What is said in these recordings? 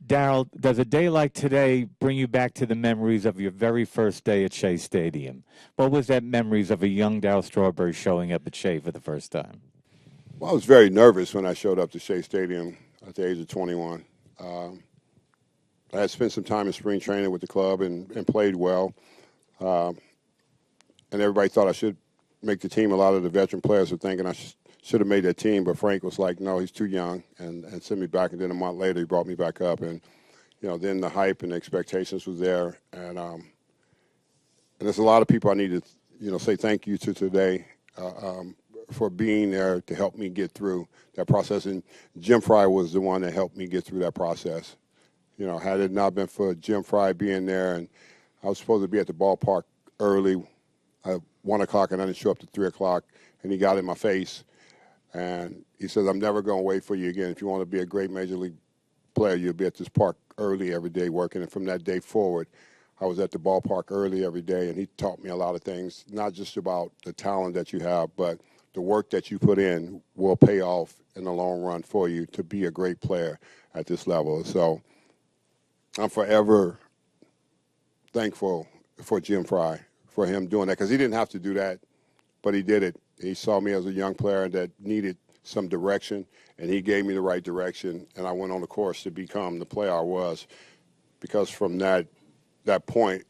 Darryl, does a day like today bring you back to the memories of your very first day at Shea Stadium? What was that memories of a young Darryl Strawberry showing up at Shea for the first time? Well, I was very nervous when I showed up to Shea Stadium at the age of 21. I had spent some time in spring training with the club and played well. And everybody thought I should make the team. A lot of the veteran players were thinking I should have made that team, but Frank was like, no, he's too young, and sent me back. And then a month later, he brought me back up. And, then the hype and the expectations was there. And there's a lot of people I need to, say thank you to today for being there to help me get through that process. And Jim Fry was the one that helped me get through that process. Had it not been for Jim Fry being there, and I was supposed to be at the ballpark early at 1 o'clock, and I didn't show up to 3 o'clock, and he got in my face. And he says, I'm never going to wait for you again. If you want to be a great Major League player, you'll be at this park early every day working. And from that day forward, I was at the ballpark early every day, and he taught me a lot of things, not just about the talent that you have, but the work that you put in will pay off in the long run for you to be a great player at this level. So I'm forever thankful for Jim Fry, for him doing that, because he didn't have to do that, but he did it. He saw me as a young player that needed some direction, and he gave me the right direction, and I went on the course to become the player I was, because from that point,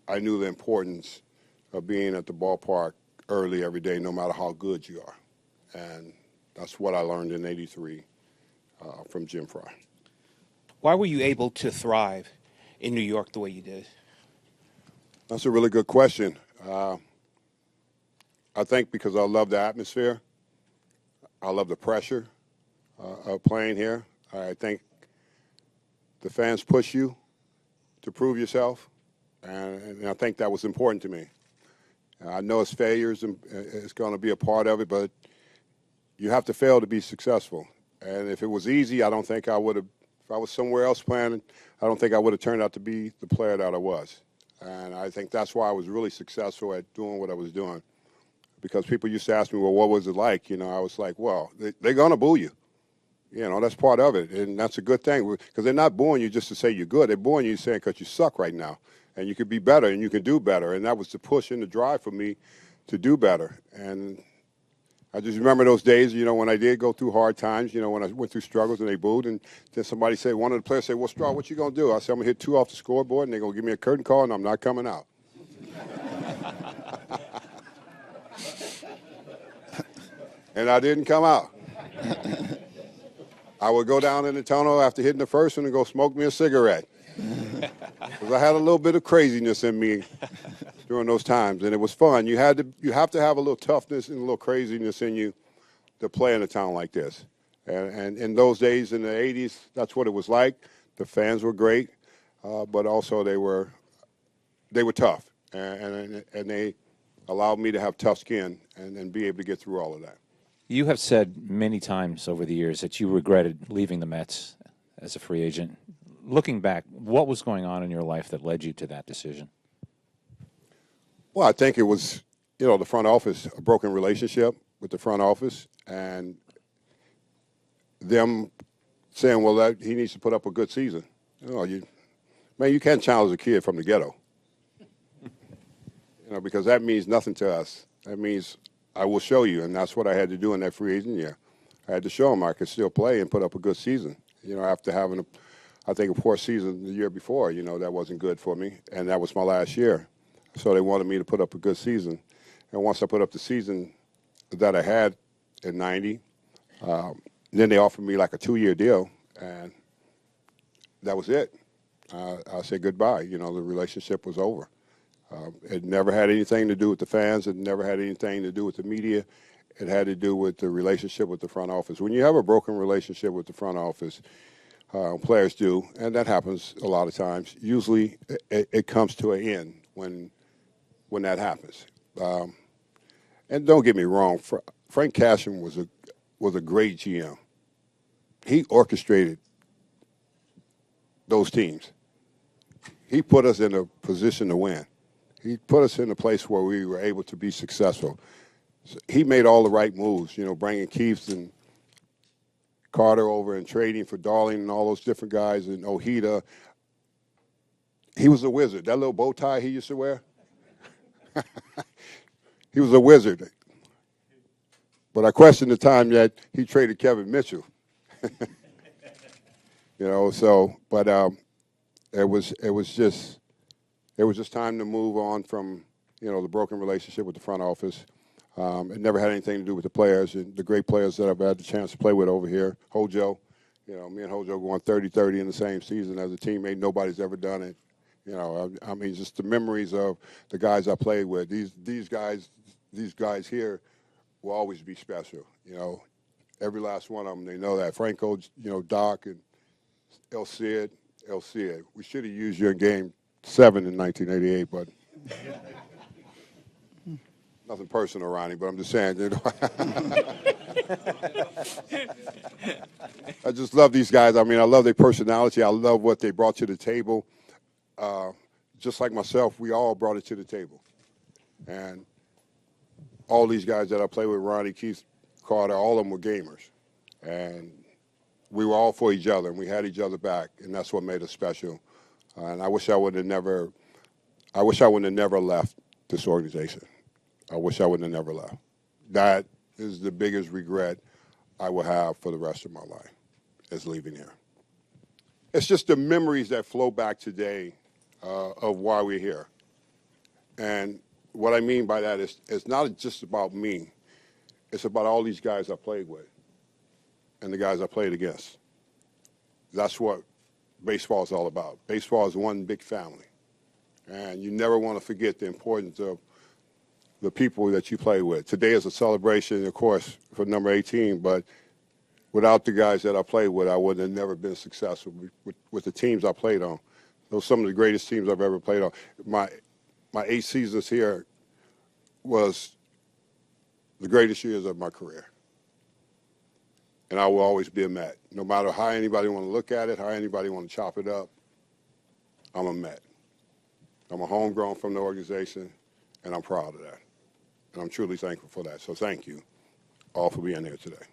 I knew the importance of being at the ballpark early every day, no matter how good you are. And that's what I learned in '83 from Jim Fry. Why were you able to thrive in New York the way you did? That's a really good question. I think because I love the atmosphere. I love the pressure of playing here. I think the fans push you to prove yourself, and I think that was important to me. I know it's failures and it's going to be a part of it, but you have to fail to be successful. And if it was easy, I don't think I would have. If I was somewhere else playing, I don't think I would have turned out to be the player that I was. And I think that's why I was really successful at doing what I was doing. Because people used to ask me, well, what was it like? I was like, well, they're going to boo you. That's part of it. And that's a good thing. Because they're not booing you just to say you're good. They're booing you saying because you suck right now. And you could be better and you can do better. And that was the push and the drive for me to do better. And I just remember those days, when I did go through hard times, when I went through struggles and they booed. And then somebody said, one of the players said, well, Straw, what you going to do? I said, I'm going to hit 2 off the scoreboard and they're going to give me a curtain call and I'm not coming out. And I didn't come out. I would go down in the tunnel after hitting the first one and go smoke me a cigarette. Because I had a little bit of craziness in me during those times, and it was fun. You have to have a little toughness and a little craziness in you to play in a town like this. And in those days in the 80s, that's what it was like. The fans were great, but also they were tough, and they allowed me to have tough skin and be able to get through all of that. You have said many times over the years that you regretted leaving the Mets as a free agent. Looking back, what was going on in your life that led you to that decision? Well, I think it was, the front office, a broken relationship with the front office, and them saying, well, he needs to put up a good season. You can't challenge a kid from the ghetto. Because that means nothing to us. That means I will show you, and that's what I had to do in that free agent year. I had to show him I could still play and put up a good season. After having a poor season the year before, that wasn't good for me, and that was my last year. So they wanted me to put up a good season. And once I put up the season that I had in '90, then they offered me like a 2-year deal, and that was it. I said goodbye. The relationship was over. It never had anything to do with the fans. It never had anything to do with the media. It had to do with the relationship with the front office. When you have a broken relationship with the front office, players do, and that happens a lot of times. Usually it comes to an end when that happens. And don't get me wrong, Frank Cashen was a great GM. He orchestrated those teams. He put us in a position to win. He put us in a place where we were able to be successful. So he made all the right moves, bringing Keith and Carter over and trading for Darling and all those different guys and Ojeda. He was a wizard. That little bow tie he used to wear, he was a wizard. But I question the time that he traded Kevin Mitchell. But it was just time to move on from the broken relationship with the front office. It never had anything to do with the players and the great players that I've had the chance to play with over here. Hojo, me and Hojo going 30-30 in the same season as a teammate. Nobody's ever done it. I mean, just the memories of the guys I played with. These guys here will always be special. Every last one of them, they know that. Franco, Doc, and El Cid. We should have used you in Game 7 in 1988, but nothing personal, Ronnie. But I'm just saying, I just love these guys. I mean, I love their personality. I love what they brought to the table. Just like myself, we all brought it to the table, and all these guys that I play with, Ronnie, Keith, Carter, all of them were gamers, and we were all for each other, and we had each other back, and that's what made us special. And I wish I would have never left this organization. I wish I would have never left. That is the biggest regret I will have for the rest of my life, is leaving here. It's just the memories that flow back today of why we're here. And what I mean by that is it's not just about me. It's about all these guys I played with and the guys I played against. That's what baseball is all about. Baseball is one big family. And you never want to forget the importance of the people that you play with. Today is a celebration, of course, for number 18, but without the guys that I played with, I would have never been successful with the teams I played on. Those are some of the greatest teams I've ever played on. My 8 seasons here was the greatest years of my career. And I will always be a Met. No matter how anybody want to look at it, how anybody want to chop it up, I'm a Met. I'm a homegrown from the organization, and I'm proud of that. And I'm truly thankful for that. So thank you all for being here today.